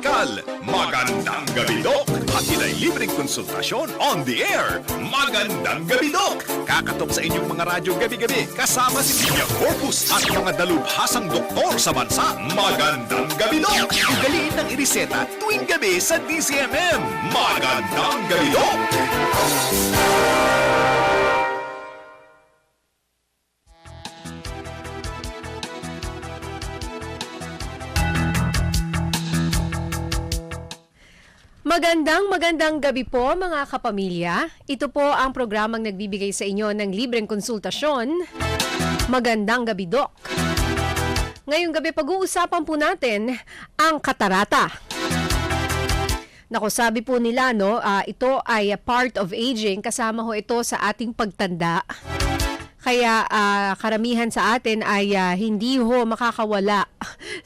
Medical. Magandang gabi, Doc! Hatid ay libreng konsultasyon on the air. Magandang gabi, Doc! Kakatok sa inyong mga radyo gabi-gabi kasama si Tia Corpus at mga dalubhasang doktor sa bansa. Magandang gabi, Doc! Ugaliin ng iriseta tuwing gabi sa DCMM. Magandang gabi, Doc! Magandang gabi po mga kapamilya. Ito po ang programang nagbibigay sa inyo ng libreng konsultasyon. Magandang gabi, Doc. Ngayong gabi pag-uusapan po natin ang katarata. Naku, sabi po nila, ito ay part of aging, kasama ho ito sa ating pagtanda. Kaya karamihan sa atin ay hindi ho makakawala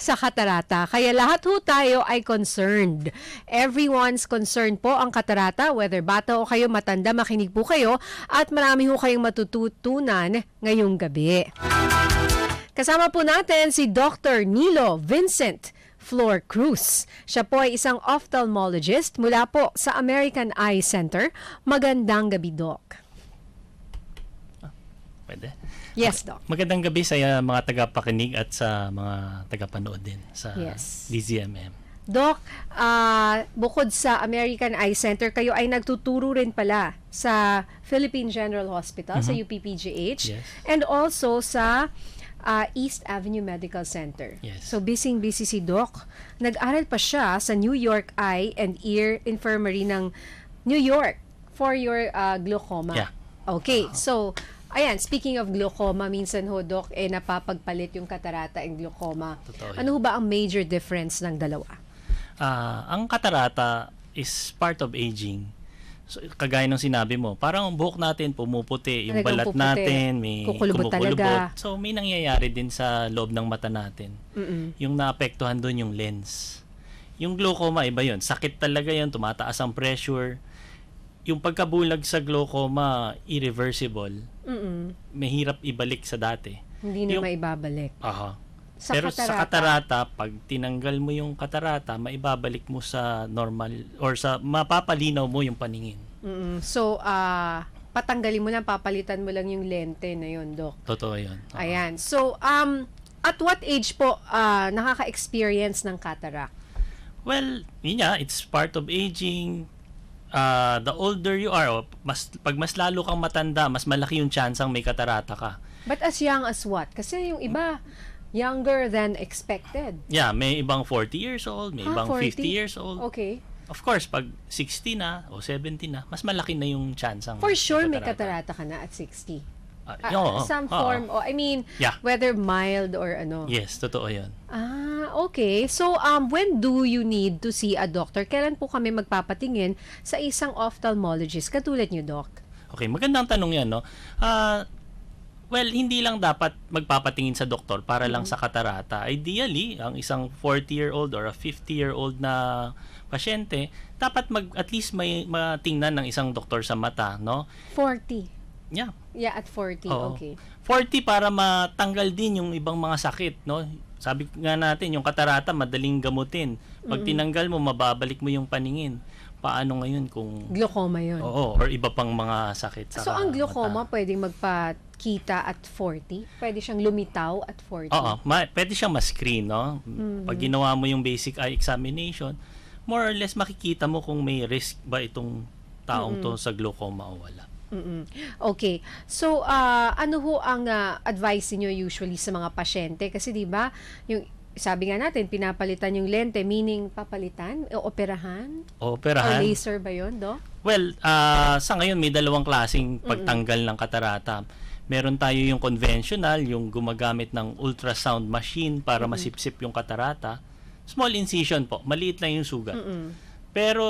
sa katarata. Kaya lahat ho tayo ay concerned. Everyone's concerned po ang katarata, whether bata o kayo, matanda, makinig po kayo at marami ho kayong matututunan ngayong gabi. Kasama po natin si Dr. Nilo Vincent Flor Cruz. Siya po ay isang ophthalmologist mula po sa American Eye Center. Magandang gabi, Doc. Pwede? Yes, Doc. Magandang gabi sa mga tagapakinig at sa mga tagapanood din sa DZMM. Doc, bukod sa American Eye Center, kayo ay nagtuturo rin pala sa Philippine General Hospital, sa UPPGH, Yes. and also sa East Avenue Medical Center. Yes. So, busy si Doc. Nag-aral pa siya sa New York Eye and Ear Infirmary ng New York for your glaucoma. Yeah. Okay, so ayan, speaking of glaucoma, minsan ho, Doc, napapagpalit yung katarata and glaucoma. Totoo yan. Ano ho ba ang major difference ng dalawa? Ang katarata is part of aging. So, kagaya ng sinabi mo, parang ang buhok natin pumuputi, yung Talagang balat puputi. natin may Kukulubot talaga. So, may nangyayari din sa loob ng mata natin. Yung naapektuhan doon yung lens. Yung glaucoma, iba yun. Sakit talaga yun, tumataas ang pressure. Yung pagkabulag sa glaucoma, irreversible. Mahirap ibalik sa dati. Hindi na maibabalik. Aha. Sa Pero katarata, sa katarata, pag tinanggal mo yung katarata, maibabalik mo sa normal or sa mapapalinaw mo yung paningin. So, patanggalin mo lang, papalitan mo lang yung lente na yun, Doc. Totoo yun. Ayan. So, at what age po nakaka-experience ng cataract? Well, yun nga, it's part of aging. The older you are, pag mas lalo kang matanda, mas malaki yung chance ang may katarata ka. But as young as what? Kasi yung iba, younger than expected. Yeah, may ibang 40 years old, may ibang 40? 50 years old. Okay. Of course, pag 60 na o 70 na, mas malaki na yung chance ang For sure, may katarata ka na at 60. Some oo. form, Yeah. whether mild or ano. Yes, totoo yun. Okay. So, when do you need to see a doctor? Kailan po kami magpapatingin sa isang ophthalmologist katulad niyo, Doc? Okay, magandang tanong yan, no? Well, hindi lang dapat magpapatingin sa doktor para lang sa katarata. Ideally, ang isang 40-year-old or a 50-year-old na pasyente, dapat at least may matingnan ng isang doktor sa mata, no? 40. Yeah. Yeah, at 40. Oo. Okay. 40 para matanggal din yung ibang mga sakit, no? Sabi nga natin, yung katarata madaling gamutin. Pag tinanggal mo, mababalik mo yung paningin. Paano ngayon kung Glaucoma yun. Oo, or iba pang mga sakit sa So, ang glaucoma mata. pwedeng magpakita at 40? Pwede siyang lumitaw at 40? Oo, pwede siyang ma-screen, no? Pag ginawa mo yung basic eye examination, more or less makikita mo kung may risk ba itong taong to sa glaucoma o wala. Okay. So, ano ho ang advice niyo usually sa mga pasyente? Kasi 'di ba, yung sabi nga natin, pinapalitan yung lente, meaning papalitan o operahan? Or Operahan. laser ba 'yon, do? Well, sa ngayon may dalawang klaseng pagtanggal ng katarata. Meron tayo yung conventional, yung gumagamit ng ultrasound machine para masipsip yung katarata. Small incision po, maliit lang yung sugat. Pero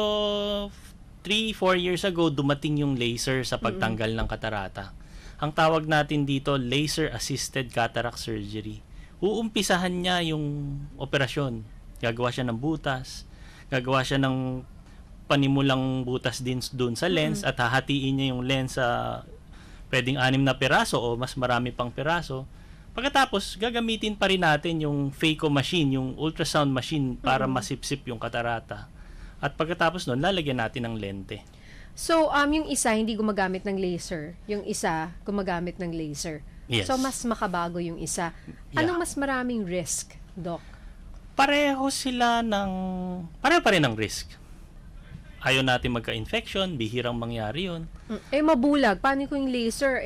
3-4 years ago, dumating yung laser sa pagtanggal ng katarata. Ang tawag natin dito, laser-assisted cataract surgery. Uumpisahan niya yung operasyon. Gagawa siya ng butas, gagawa siya ng panimulang butas din doon sa lens at hahatiin niya yung lens sa pwedeng 6 na piraso o mas marami pang piraso Pagkatapos, gagamitin pa rin natin yung phaco machine, yung ultrasound machine para masipsip yung katarata. At pagkatapos nun, lalagyan natin ng lente. So, yung isa hindi gumagamit ng laser, yung isa gumagamit ng laser. Yes. So, mas makabago yung isa. Yeah. Anong mas maraming risk, Doc? Pareho pa rin ng risk. Ayaw natin magka-infection, bihirang mangyari yun. Mabulag. Paano kung yung laser,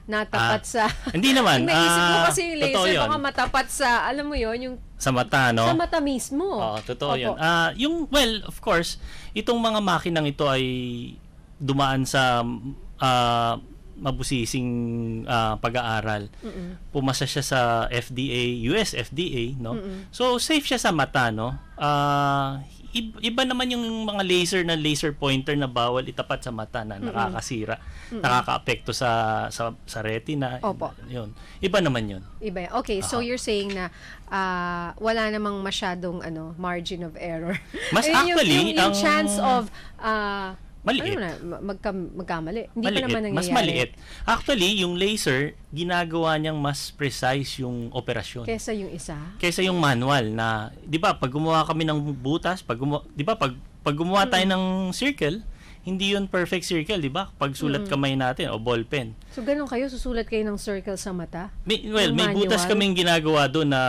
natapat sa... Hindi naman. Naisip ko kasi yung totoo laser, yun. baka matapat sa, alam mo yon yung Sa mata, no? sa mata mismo. Oo, totoo Opo. yun. Of course, itong mga makinang ito ay dumaan sa mabusising pag-aaral. Pumasa siya sa FDA, US FDA, no? So, safe siya sa mata, no? Iba naman yung mga laser pointer na bawal itapat sa mata na nakakasira, nakakaapekto sa retina. Opo. Yun. Iba naman yun. Iba yan. Okay, so you're saying na wala namang masyadong margin of error. Mas Ayun, actually, yung ang- chance of Maliit. magkamali. Hindi pa naman nangyayari. Mas maliit. Actually, yung laser, ginagawa niyang mas precise yung operasyon. Kesa yung isa. Kaysa yung manual na, 'di ba, pag gumawa kami ng butas, pag gumawa tayo ng circle, hindi yun perfect circle, 'di ba? Pag sulat kamay natin o ball pen. So, ganun kayo? Susulat kayo ng circle sa mata? May Yung butas manual? kaming ginagawa doon na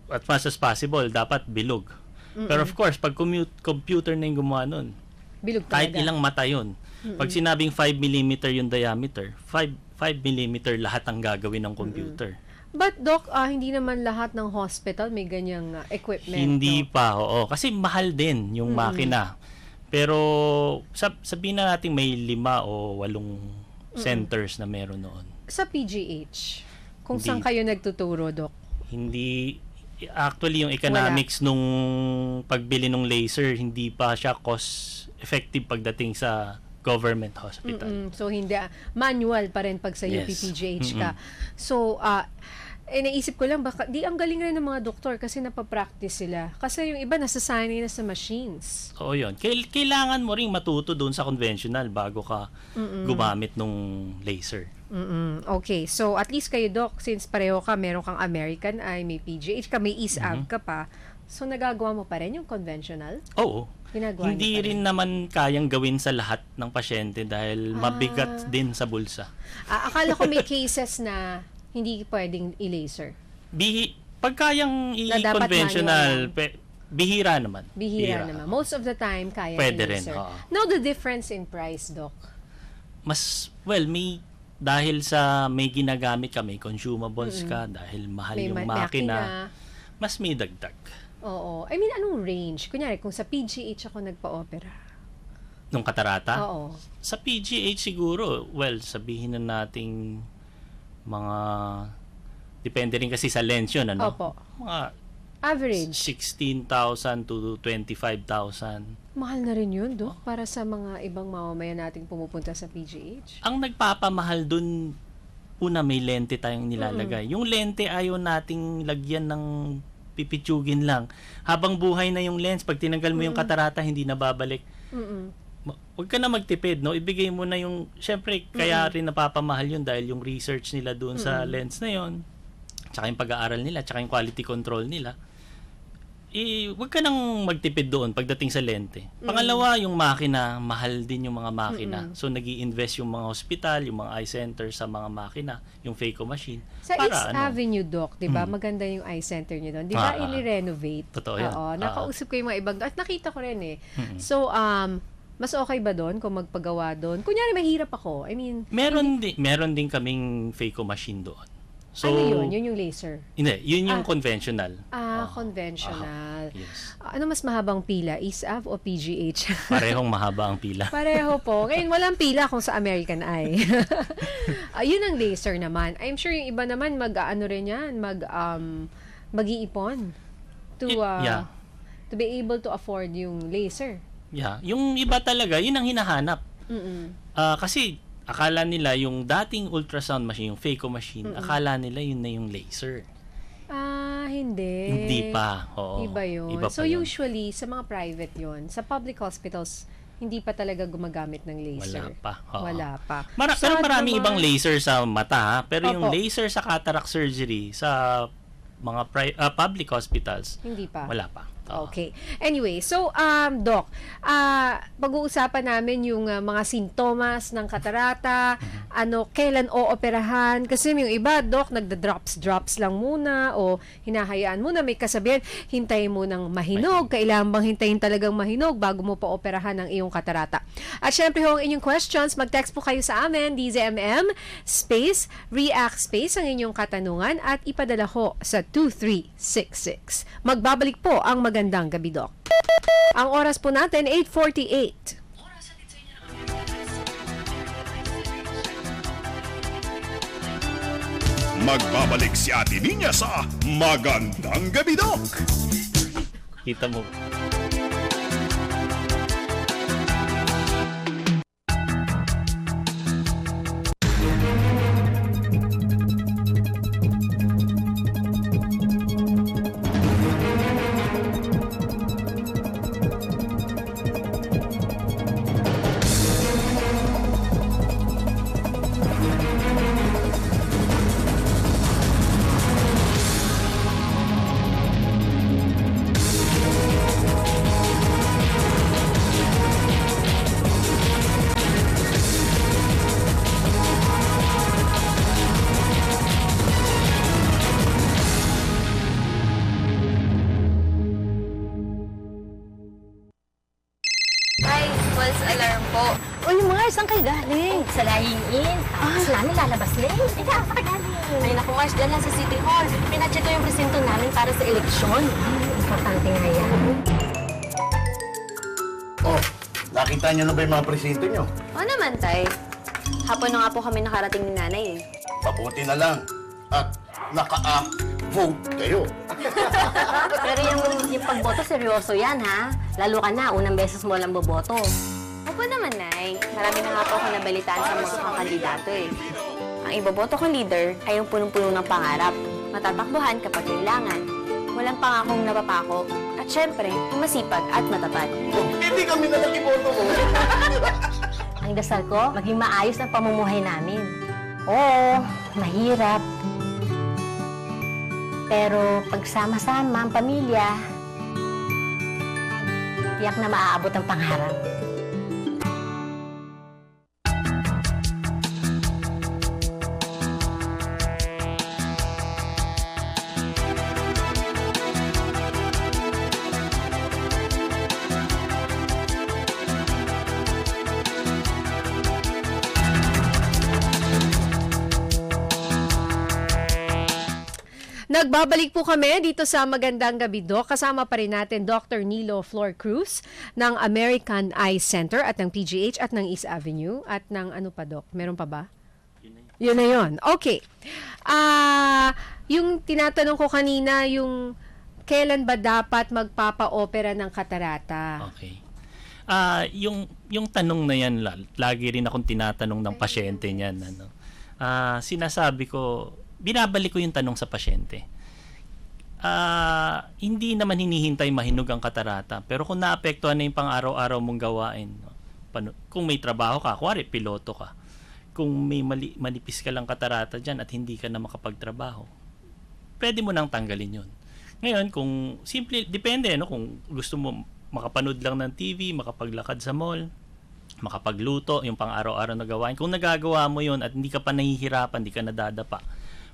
as much as possible, dapat bilog. Pero of course, pag computer na yung gumawa nun, Bilog kahit talaga. ilang mata yun. Pag sinabing 5 mm yung diameter, 5 mm lahat ang gagawin ng computer. But, Doc, hindi naman lahat ng hospital may ganyang equipment. Hindi no? pa, oo. Kasi mahal din yung makina. Pero sabihin na natin may 5 o 8 centers na meron noon. Sa PGH, kung Hindi. saan kayo nagtuturo, Doc? Hindi, actually yung economics nung pagbili ng laser, hindi pa siya cost effective pagdating sa government hospital. So, hindi. Manual pa rin pag sa Yes. UPPGH ka. So, naisip ko lang, baka, di ang galing rin ng mga doktor kasi napapractice sila. Kasi yung iba nasasanay na sa machines. Oo yun. Kailangan mo ring matuto doon sa conventional bago ka gumamit nung laser. Okay. So, at least kayo, Doc, since pareho ka, meron kang American Eye, may PGH ka, may ISAG ka pa. So, nagagawa mo pa rin yung conventional? Oo. Ginagawa Hindi niyo pa rin naman kayang gawin sa lahat ng pasyente dahil mabigat din sa bulsa. Akala ko may cases na hindi pwedeng i-laser. Pag kayang Na dapat i-conventional, bihira naman. Bihira naman. Most of the time, kaya Pwede rin, i-laser. oo. Now, the difference in price, Doc? Dahil sa may ginagamit ka, may consumables ka, dahil mahal May yung makina, mas may dagdag. Oo. I mean, anong range? Kunyari, kung sa PGH ako nagpa-opera. Nung katarata? Oo. Sa PGH siguro, sabihin na nating mga, depende rin kasi sa lens yun, ano? Opo. Mga Average. 16,000 to 25,000. Mahal na rin yun, Doc, para sa mga ibang mamamayan nating pumupunta sa PGH. Ang nagpapamahal dun, una may lente tayong nilalagay. Yung lente ayaw nating lagyan ng pipitsugin lang. Habang buhay na yung lens, pag tinanggal mo yung katarata, hindi na babalik. Huwag ka na magtipid, no? Ibigay mo na yung, syempre, kaya rin napapamahal yun dahil yung research nila doon sa lens na yun, tsaka yung pag-aaral nila, tsaka yung quality control nila, huwag ka nang magtipid doon pagdating sa lente. Pangalawa, yung makina, mahal din yung mga makina. So, nag-i-invest yung mga hospital, yung mga eye center sa mga makina, yung phaco machine. Sa East Avenue, Doc, di ba? Maganda yung eye center niyo doon. Di ba, ini-renovate? Totoo yan. Oo. Nakausap ko yung mga ibang, at nakita ko rin eh. So, mas okay ba doon kung magpagawa doon? Kunyari, mahirap ako. I mean, Meron din kaming phaco machine doon. So, ano yun? Yun yung laser? Hindi, yun yung conventional. Conventional. Yes. Ano mas mahabang pila? ISAV o PGH? Parehong mahaba ang pila. Pareho po. Ngayon, walang pila kung sa American Eye. Yun ang laser naman. I'm sure yung iba naman mag-ano rin yan, mag-iipon to be able to afford yung laser. Yeah, yung iba talaga, yun ang hinahanap. Kasi akala nila yung dating ultrasound machine, yung phaco machine, akala nila yun na yung laser. Hindi. Hindi pa. Oo. Iba yun. Iba pa So, yun. usually, sa mga private yun, sa public hospitals, hindi pa talaga gumagamit ng laser. Wala pa. Oo. Wala pa. Pero Sad maraming naman. ibang laser sa mata, ha? Pero yung Opo. laser sa cataract surgery sa mga public hospitals, Hindi pa. wala pa. Oo. Okay. Anyway, so Doc, pag-uusapan namin yung mga sintomas ng katarata, kailan ooperahan, kasi yung iba, Doc, nagda-drops lang muna o hinahayaan muna, may kasabihan, hintayin mo ng mahinog, kailangan bang hintayin talagang mahinog bago mo pa operahan ang iyong katarata. At syempre ho, ang inyong questions, mag-text po kayo sa amin, DZMM, space, react space, ang inyong katanungan, at ipadala ho sa 2366. Magbabalik po ang magandang gabi, Doc. Ang oras po natin, 8:48. Magbabalik si Ate Ninya sa Magandang Gabi, Doc! Kita mo. Ay, false alarm po. Uy, Mars, saan kayo galing? Sa lying in. Sa namin lalabas na eh. Ika, saan ka galing? Ay, naku Mars, dyan lang sa City Hall. Pinacheck ko yung presinto namin para sa eleksyon. Importante nga yan. Oh, nakita niyo na ba yung mga presinto niyo? Oo naman, Tay. Hapon na nga po kami nakarating ni Nanay eh. Pabuti na lang. At naka-vote kayo. Pero yung pagboto, seryoso yan, ha? Lalo ka na, unang beses mo lang boboto. Opo naman, Nay. Marami na nga po ako nabalitaan sa mga kandidato eh. Ang iboboto kong leader ay yung punong-puno ng pangarap. Matatakbuhan kapag kailangan. Walang pangakong napapako. At syempre, yung masipag at matatag. Hindi kami na nag-iboto mo. Ang dasal ko, maging maayos ang pamumuhay namin. Oo, mahirap. Pero pagsama-sama ang pamilya, tiyak na maaabot ang pangarap. Nagbabalik po kami dito sa Magandang Gabi, Doc. Kasama pa rin natin Dr. Nilo Flor Cruz ng American Eye Center at ng PGH at ng East Avenue at ng ano pa, Doc? Meron pa ba? Yun na yun. Okay. Yung tinatanong ko kanina, yung kailan ba dapat magpapa-opera ng katarata? Okay. Yung tanong na yan, lagi rin akong tinatanong ng pasyente niyan. Sinasabi ko, binabalik ko yung tanong sa pasyente. Hindi naman hinihintay mahinog ang katarata. Pero kung naapektuhan na yung pang-araw-araw mong gawain, kung may trabaho ka, kuwari, piloto ka, kung may manipis ka lang katarata dyan at hindi ka na makapagtrabaho, pwede mo nang tanggalin yun. Ngayon, kung simple, depende, kung gusto mo makapanood lang ng TV, makapaglakad sa mall, makapagluto, yung pang-araw-araw na gawain. Kung nagagawa mo yun at hindi ka pa nahihirapan, hindi ka nadadapa,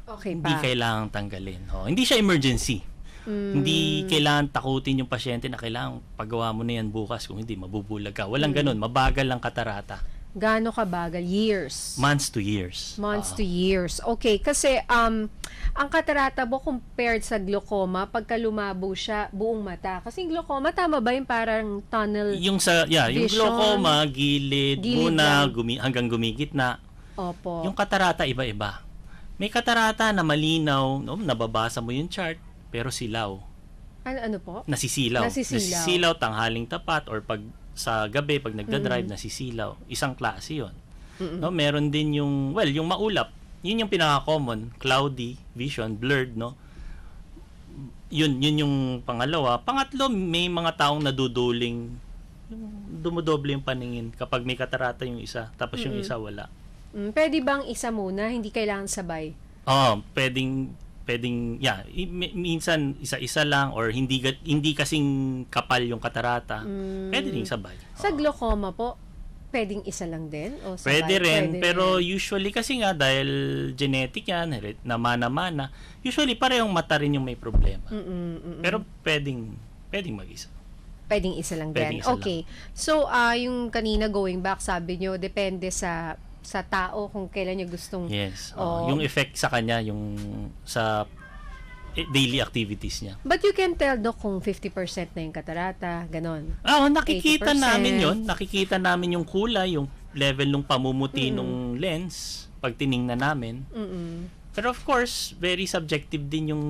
Okay hindi pa. kailangang tanggalin. Hindi siya emergency. Hindi kailangan takutin yung pasyente na kailangan paggawa mo na yan bukas, kung hindi, mabubulag ka. Walang ganun. Mabagal lang katarata. Gaano kabagal? Years. Months to years. Months to years. Okay, kasi ang katarata mo compared sa glaucoma, pagka lumabo siya, buong mata. Kasi yung glaucoma, tama ba yung parang tunnel? Yung yung Vision. glaucoma, gilid muna, lang. hanggang gumigitna. Opo. Yung katarata, iba-iba. May katarata na malinaw, nababasa mo yung chart, pero silaw. Ano po? Nasisilaw. Nasisilaw. Nasisilaw, tanghaling tapat, or pag sa gabi, pag nagda-drive, nasisilaw. Isang klase yun. Meron din yung maulap. Yun yung pinaka-common. Cloudy, vision, blurred, Yun yung pangalawa. Pangatlo, may mga taong naduduling Yung dumodoble yung paningin kapag may katarata yung isa, tapos yung isa wala. Pwede bang isa muna, hindi kailangan sabay? Oo, pwedeng yeah, minsan isa-isa lang or hindi kasing kapal yung katarata. Pwede rin sabay. Sa glaucoma po, pwedeng isa lang din? O sabay? Pwede rin, Pwede pero rin. usually kasi nga dahil genetic yan, namana-mana, usually parehong mata rin yung may problema. Pero pwedeng mag-isa. Pwedeng isa lang Pwedeng din. isa Okay. So, yung kanina going back, sabi nyo, depende sa tao kung kailan niya gustong... Yes. Oh. Yung effect sa kanya, yung sa daily activities niya. But you can tell, Doc, kung 50% na yung katarata, ganon. Nakikita 80%. namin yon. Nakikita namin yung kulay, yung level ng pamumuti ng lens pag tiningnan namin. Pero of course, very subjective din yung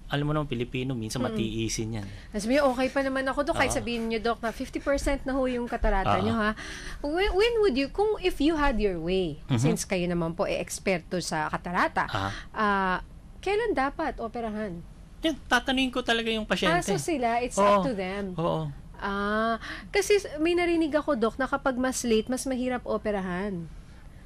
alam mo naman, Pilipino, minsan matiisin yan. Sabi okay pa naman ako, Doc, kahit sabihin niyo, Doc, na 50% na ho yung katarata niyo, ha? When would you, if you had your way, since kayo naman po eksperto sa katarata, kailan dapat operahan? Yan, tatanungin ko talaga yung pasyente. So sila, it's up to them. Oo. Kasi may narinig ako, Doc, na kapag mas late, mas mahirap operahan.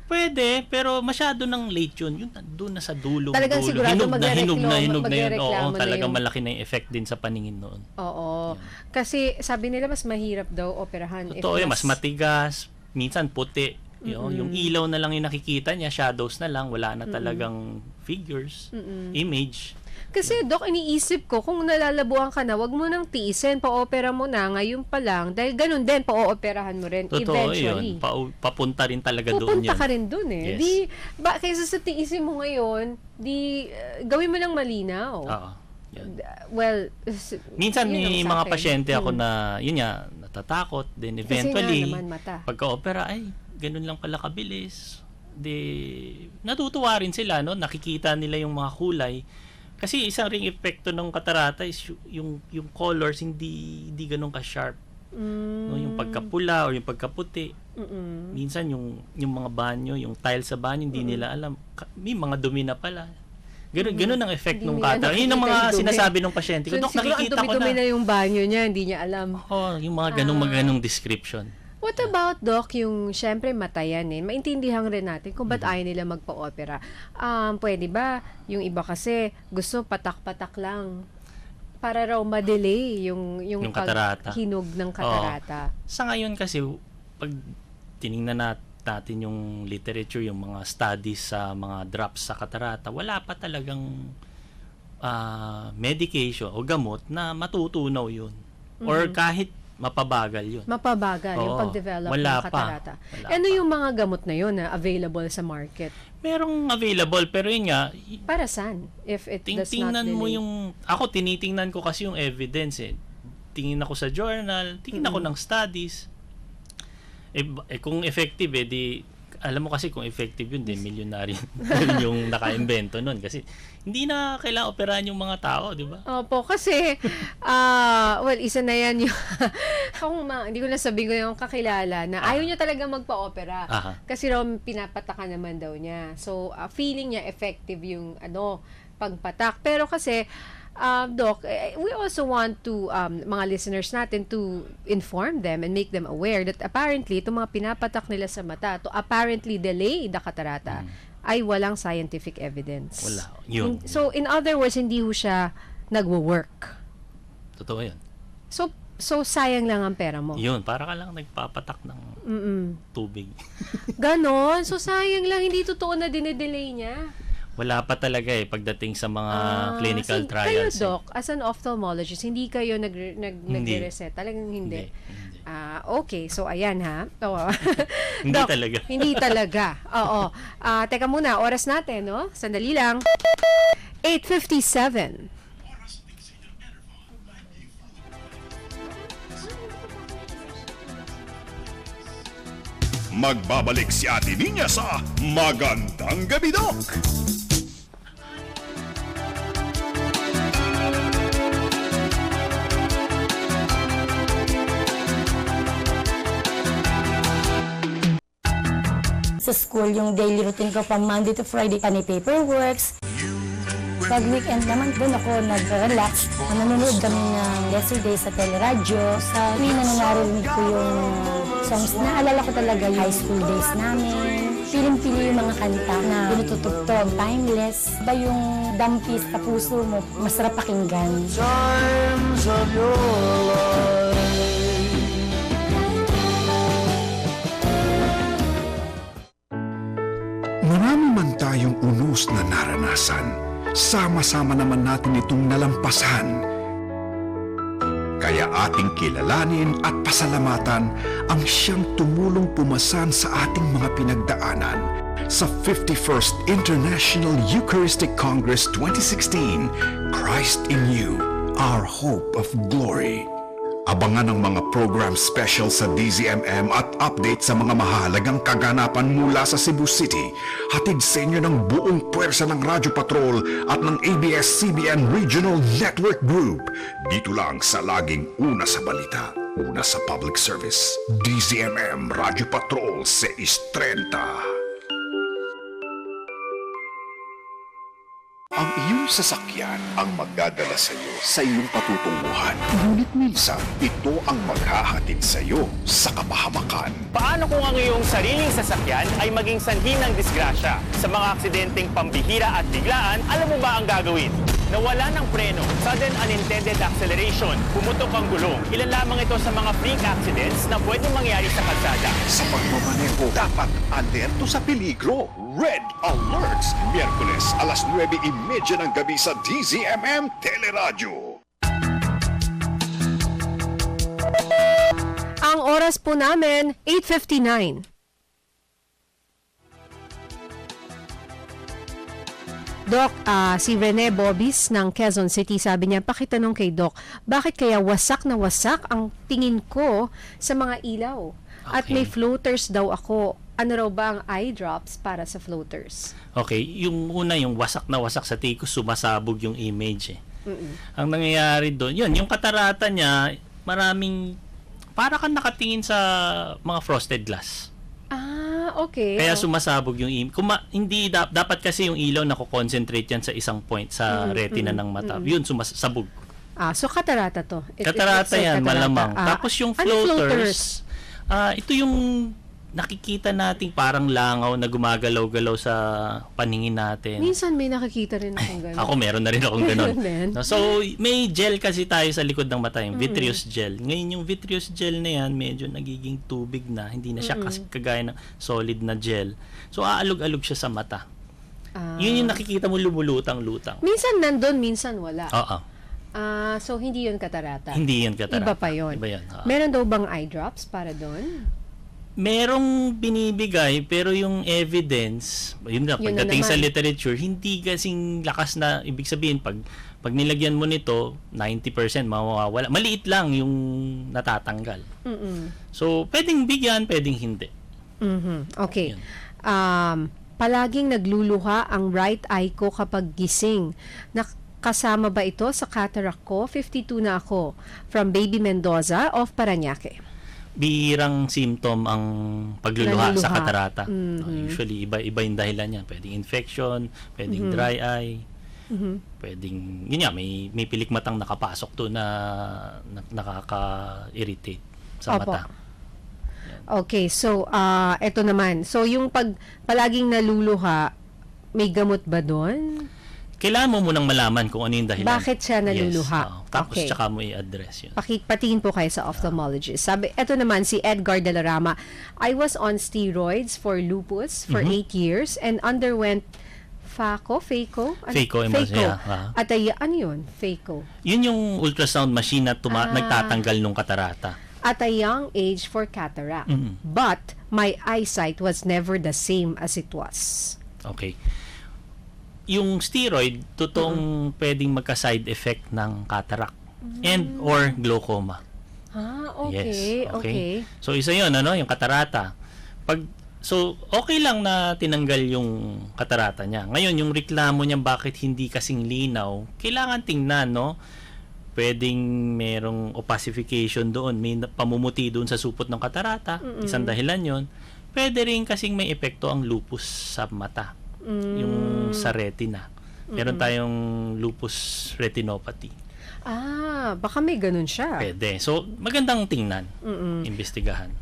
Pwede, pero masyado ng late yun. Yun, doon na sa dulo. Talagang sigurado hinog na yun. Oo, magrereklamo na talagang yung... malaki na yung effect din sa paningin noon. Oo. Kasi sabi nila mas mahirap daw operahan. Totoo yun, mas matigas, minsan puti. Yung ilaw na lang yung nakikita niya, shadows na lang, wala na talagang figures, image. Kasi, Doc, iniisip ko, kung nalalabuan ka na, wag mo nang tiisin, pa-opera mo na, ngayon pa lang, dahil ganun din, pa-operahan mo rin, Totoo eventually. yun, papunta rin talaga doon Pupunta yan. ka rin doon eh. Yes. Kaysa sa tiisin mo ngayon, gawin mo lang malinaw. Oo. Yan. Well, Minsan yun ang may sa mga akin. pasyente ako na, yun nga, natatakot, then eventually, Kasi nga naman mata. pagka-opera, ay, ganun lang pala kabilis. Natutuwa rin sila, no? Nakikita nila yung mga kulay. Kasi isang ring epekto ng katarata is yung colors hindi ganun ka-sharp. No, yung pagkapula o yung pagkaputi. Minsan yung mga banyo, yung tile sa banyo hindi nila alam. May mga dumi na pala. Ganun ang effect ng katarata. Yun ang mga sinasabi ng pasyente ko. Dok, nakikita ko dumi na yung banyo niya, hindi niya alam. Yung mga ganung description. What about, Doc, yung syempre mata yan eh. Maintindihan rin natin kung ba't ayaw nila magpa-opera. Pwede ba? Yung iba kasi gusto patak-patak lang. Para raw ma-delay yung katarata. hinog ng katarata. Sa ngayon kasi, pag tinignan natin yung literature, yung mga studies sa mga drops sa katarata, wala pa talagang medication o gamot na matutunaw yun. Or kahit mapabagal yun. Mapabagal yung pag-develop ng katarata. Ano yung mga gamot na yun na available sa market? Merong available, pero yun nga, Para saan? If it does not tingnan mo delay? ako tinitingnan ko kasi yung evidence eh. Tingin ako sa journal, tingin ako ng studies. Kung effective alam mo kasi kung effective yun, milyonaryo yung naka-invento nun. Kasi hindi na kailangan operahan yung mga tao, di ba? Opo, kasi, isa na yan yung, hindi ko na sabihin ko yung kakilala na ayaw niya talaga magpa-opera. Kasi raw pinapataka naman daw niya. So, feeling niya effective yung, pagpatak. Pero kasi, Doc, we also want to, mga listeners natin, to inform them and make them aware that apparently, itong mga pinapatak nila sa mata, to apparently delay the catarata, ay walang scientific evidence. Wala. Yun. So, in other words, hindi ho siya nagwo-work. Totoo yun. So sayang lang ang pera mo. Yun, para ka lang nagpapatak ng tubig. Ganon? So, sayang lang, hindi totoo na dinedelay niya. Wala pa talaga pagdating sa mga clinical trials. Kayo, Doc, as an ophthalmologist, hindi kayo nagre-reset? Talagang hindi. Okay, so ayan ha. Hindi Doc, talaga. Hindi talaga. Oo. Teka muna, oras natin, no? Sandali lang. 8:57. Magbabalik si Ate Niña sa Magandang Gabi, Doc! Sa school, yung daily routine ko from Monday to Friday, pani paperworks. You Pag weekend naman, doon ako nag-relax. Nanonood kami ng yesterday sa teleradyo. Sa uwi na narinig ko yung songs. Naalala ko talaga yung high school days namin. Piling-pili yung mga kanta na pinututugtog, timeless. Ba yung dampis sa puso mo, masarap pakinggan. Times of your life. Marami man tayong unos na naranasan, sama-sama naman natin itong nalampasan. Kaya ating kilalanin at pasalamatan ang siyang tumulong pumasan sa ating mga pinagdaanan sa 51st International Eucharistic Congress 2016, Christ in You, Our Hope of Glory. Abangan ang mga program special sa DZMM at update sa mga mahalagang kaganapan mula sa Cebu City. Hatid sa inyo ng buong puwersa ng Radyo Patrol at ng ABS-CBN Regional Network Group. Dito lang sa laging una sa balita, una sa public service. DZMM Radyo Patrol 630. Ang iyong sasakyan ang magdadala sa iyo sa iyong patutunguhan. Ngunit minsan, ito ang maghahatid sa iyo sa kapahamakan. Paano kung ang iyong sariling sasakyan ay maging sanhi ng disgrasya? Sa mga aksidenteng pambihira at biglaan, alam mo ba ang gagawin? Nawala ng preno, sudden unintended acceleration, pumutok ang gulong. Ilan lamang ito sa mga freak accidents na pwedeng mangyari sa kalsada. Sa pagmamaneho, dapat alerto sa peligro. Red Alerts! Miyerkules, alas 9:30 ng gabi sa DZMM Teleradyo. Ang oras po namin, 8:59. Doc, si Rene Bobis ng Quezon City, sabi niya, pakitanong kay Doc, bakit kaya wasak na wasak ang tingin ko sa mga ilaw? At Okay. may floaters daw ako. Ano raw ba ang eye drops para sa floaters? Okay, yung una, yung wasak na wasak sa tiko, sumasabog yung image eh. Ang nangyayari doon, yun, yung katarata niya, maraming, para kang nakatingin sa mga frosted glass. Ah, okay. Kaya sumasabog yung image. Hindi, dapat kasi yung ilaw na-concentrate yan sa isang point, sa retina ng mata. Yun, sumasabog. So katarata to. Katarata yan, malamang. Tapos yung ano floaters, ito yung nakikita nating parang langaw na gumagalaw-galaw sa paningin natin. Minsan may nakikita rin akong gano'n. Ako meron na rin akong ganun. Meron din. No, so, may gel kasi tayo sa likod ng mata, yung vitreous gel. Ngayon, yung vitreous gel na yan, medyo nagiging tubig na. Hindi na siya kasi kagaya ng solid na gel. So, aalog-alog siya sa mata. Yun yung nakikita mo lumulutang-lutang. Minsan nandun, minsan wala. Oo. So, hindi yun katarata. Hindi yun katarata. Iba pa yun. Iba yun. Meron daw bang eye drops para doon? Merong binibigay, pero yung evidence, yun na, Yun na pagdating sa naman. literature, hindi kasing lakas na, ibig sabihin, pag nilagyan mo nito, 90% mawawala. Maliit lang yung natatanggal. So, pwedeng bigyan, pwedeng hindi. Okay. Yun. Palaging nagluluha ang right eye ko kapag gising. Kasama ba ito sa cataract ko? 52 na ako. From Baby Mendoza of Parañaque. Bihirang symptom ang pagluluha Nagluluha. sa katarata. Usually, iba yung dahilan yan. Pwedeng infection, pwedeng dry eye, pwedeng, yun nga, may pilikmatang nakapasok to na nakaka-irritate sa Opo. mata. Okay, so, eto naman. So, yung palaging naluluha, may gamot ba doon? Kailangan mo munang malaman kung ano yung dahilan. Bakit siya naluluha? Yes, tapos Okay. tsaka mo i-address yun. Patingin po kayo sa ophthalmologist. Sabi, eto naman si Edgar De La Rama. I was on steroids for lupus for 8 years and underwent FACO? Phaco, yeah. At ano yun? FACO. Yun yung ultrasound machine na nagtatanggal nung katarata. At a young age for cataract. But my eyesight was never the same as it was. Okay. Yung steroid, totoong pwedeng magka-side effect ng cataract and or glaucoma. Okay. Yes, okay. So, isa yun, yung katarata. So, okay lang na tinanggal yung katarata niya. Ngayon, yung reklamo niya bakit hindi kasing linaw, kailangan tingnan, no? Pwedeng merong opacification doon, may pamumuti doon sa supot ng katarata, isang dahilan yon. Pwede rin kasing may epekto ang lupus sa mata, yung sa retina. Meron tayong lupus retinopathy. Baka may ganun siya. Pwede. So, magandang tingnan, imbestigahan.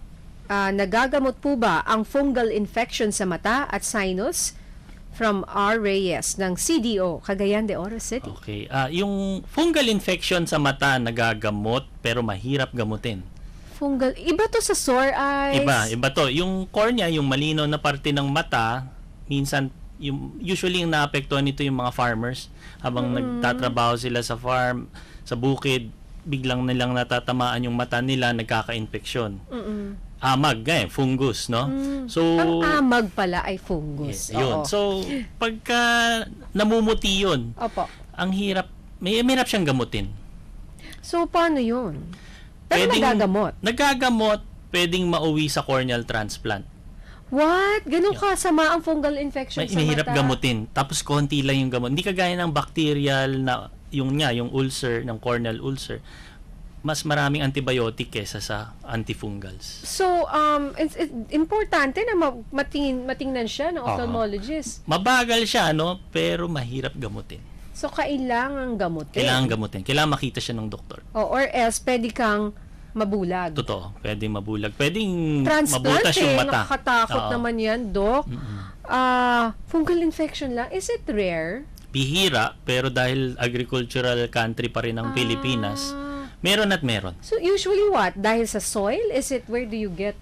Nagagamot po ba ang fungal infection sa mata at sinus? From R. Reyes ng CDO, Cagayan de Oro City. Okay. Yung fungal infection sa mata nagagamot pero mahirap gamutin. Fungal, iba to sa sore eyes. Iba to. Yung cornea, yung malinaw na parte ng mata, minsan usually yung naapektuhan nito yung mga farmers habang nagtatrabaho sila sa farm, sa bukid, biglang nilang natatamaan yung mata nila, nagkaka-infeksyon. Amag, fungus, no? So, ang amag pala ay fungus. yun. Oo. So, pagka namumuti yun, Opo. ang hirap, may hirap siyang gamutin. So, paano yun? Pero nagagamot. Pwedeng mauwi sa corneal transplant. What? Ganun kasama ang fungal infection sa Mahirap mata? gamutin. Tapos konti lang yung gamot. Hindi kagaya ng bacterial na yung ulcer, ng corneal ulcer. Mas maraming antibiotic kesa sa antifungals. So, it's importante na matingnan siya ng ophthalmologist. Mabagal siya, no? Pero mahirap gamutin. So, kailangan gamutin. Kailangan makita siya ng doktor. Or else, pwede kang mabulag. Totoo. Pwedeng mabulag. Pwedeng Transplant mabutas yung mata. Nakakatakot Oo. naman yan, Doc. Fungal infection lang. Is it rare? Bihira, pero dahil agricultural country pa rin ang Pilipinas, meron at meron. So, usually what? Dahil sa soil? Is it, where do you get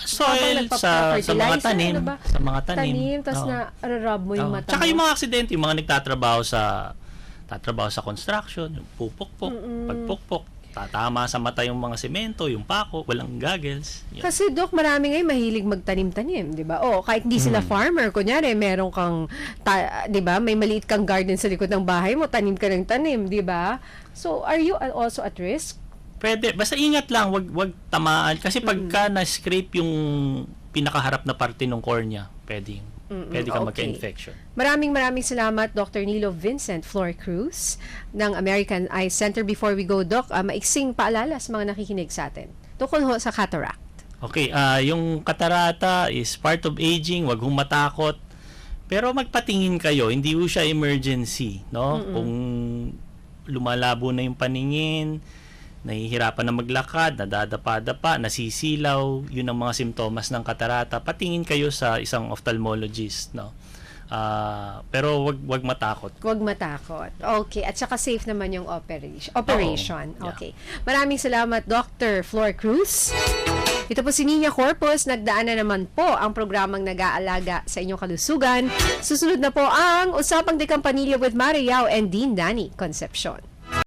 Soil, sa mga tanim. Ano ba? Sa mga tanim. Tapos Oo. na-rub mo yung Oo. mata Tsaka mo. yung mga aksidente, yung mga nagtatrabaho sa construction, yung pupukpok, pagpukpok, tatama sa mata yung mga semento, yung pako, walang goggles. Yun. Kasi, Doc, marami ngayon mahilig magtanim-tanim, di ba? O, kahit hindi sila farmer, kunyari, meron kang, di ba, may maliit kang garden sa likod ng bahay mo, tanim ka ng tanim, di ba? So, are you also at risk? Pwede, basta ingat lang, wag tamaan. Kasi pagka na-scrape yung pinakaharap na parte ng cornea, pwede ka magka-infection. Maraming salamat, Dr. Nilo Vincent Flor Cruz ng American Eye Center. Before we go, Doc, maiksing paalala sa mga nakikinig sa atin tungkol ho sa cataract. Okay, yung katarata is part of aging, wag hong matakot. Pero magpatingin kayo, hindi ho siya emergency, no? Kung lumalabo na yung paningin, nahihirapan na maglakad, nadadapa-dapa, nasisilaw, yun ang mga simptomas ng katarata, patingin kayo sa isang ophthalmologist, no? Pero wag matakot. Huwag matakot. Okay. At saka safe naman yung operation. Oo. Yeah. Okay. Maraming salamat, Dr. Flor Cruz. Ito po si Nina Corpus. Nagdaan na naman po ang programang nag-aalaga sa inyong kalusugan. Susunod na po ang Usapang de Campanilla with Mariao and Dean Danny Concepcion.